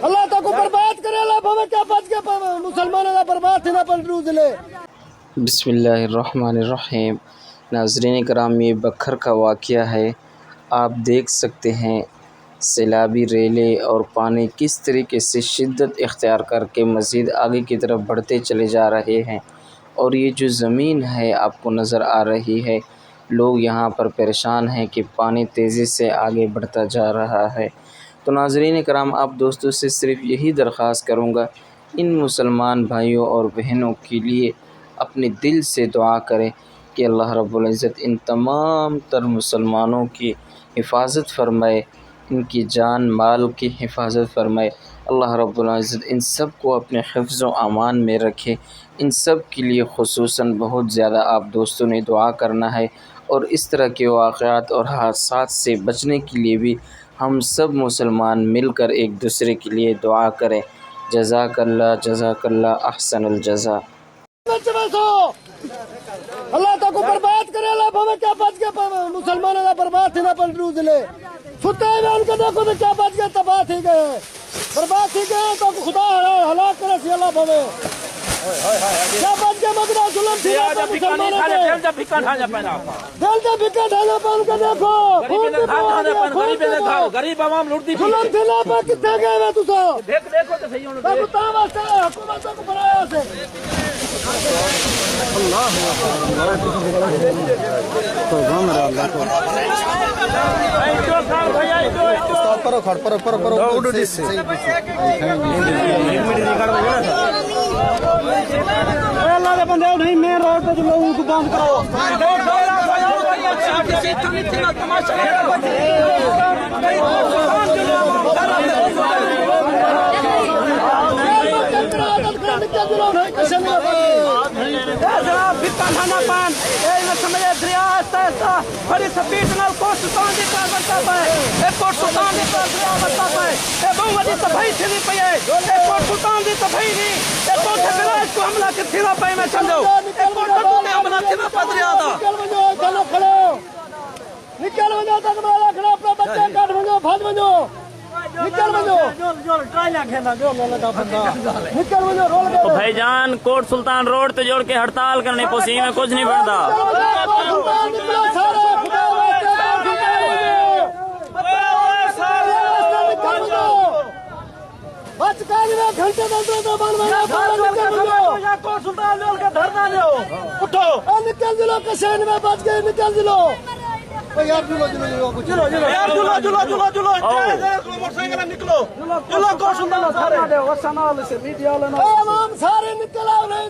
اللہ کو برباد کرے اللہ بھوے کیا بچ کے مسلمانوں کا برباد تھی نہ پلٹو ضلع. بسم اللہ الرحمن الرحیم. ناظرین کرام، یہ بکھر کا واقعہ ہے. آپ دیکھ سکتے ہیں سیلابی ریلے اور پانی کس طریقے سے شدت اختیار کر کے مزید آگے کی طرف بڑھتے چلے جا رہے ہیں، اور یہ جو زمین ہے آپ کو نظر آ رہی ہے، لوگ یہاں پر پریشان ہیں کہ پانی تیزی سے آگے بڑھتا جا رہا ہے. تو ناظرین کرام، آپ دوستوں سے صرف یہی درخواست کروں گا، ان مسلمان بھائیوں اور بہنوں کے لیے اپنے دل سے دعا کریں کہ اللہ رب العزت ان تمام تر مسلمانوں کی حفاظت فرمائے، ان کی جان مال کی حفاظت فرمائے. اللہ رب العزت ان سب کو اپنے حفظ و امان میں رکھے. ان سب کے لیے خصوصاً بہت زیادہ آپ دوستوں نے دعا کرنا ہے، اور اس طرح کے واقعات اور حادثات سے بچنے کے لیے بھی ہم سب مسلمان مل کر ایک دوسرے کے لیے دعا کریں. جزاک اللہ احسن الجزا. اللہ کو برباد کرے اللہ بھوے کیا بچ کے مسلمانوں کا برباد تھی نہ پلٹو ضلع. ستے ہوئے ان کو دیکھو تو کیا بچ گئے تباہ تھی گئے برباد تھی گئے. تو خدا ہلاک کرے سی اللہ بھوے کیا بچ گئے مگر ظلم تھی مسلمانوں کے دل سے بھکا ڈھانا پا ان کو دیکھو غریب عوام لڑتی ظلم تھی نا پا کتنے گئے ہوئے تسا دیکھو تو صحیح ہونا حکومتوں کو بنایا سے اللہ کے بندے نہیں مین روڈ پہ لوگوں کو بند کرو. بڑی سپیڈ نال کوٹ سلطان دی طرف بڑھتا پے. کوٹ سلطان دی طرف دریا بڑھتا پے. بہت بڑی تباہی تھی پئی ہے. کوٹ سلطان دی تباہی نہیں کوٹ کراج کو حملہ کتھی نہ پئی. میں سمجھو کوٹ تے حملہ کتنا پا دریا دا نکل ونجو تک مالا کھڑا اپنا بچے کاٹ ونجو بھاج ونجو نکل ونجو ٹرائیاں کھینا جو لگا بندہ نکل ونجو رول گئے. بھائی جان کوٹ سلطان روڈ تے جوڑ کے ہڑتال کرنے پوسی میں کچھ نہیں بنتا. گھنٹے کوٹ سلطان لول کا دھرنا لو اٹھو نکل دلو کشین میں بچ گئے. نکل دلو یار جلو جلو جلو جلو جلو جلو موٹر سائیکل نکلو جلو کوٹ سلطان سارے میڈیا والے سارے نکل آؤ. نہیں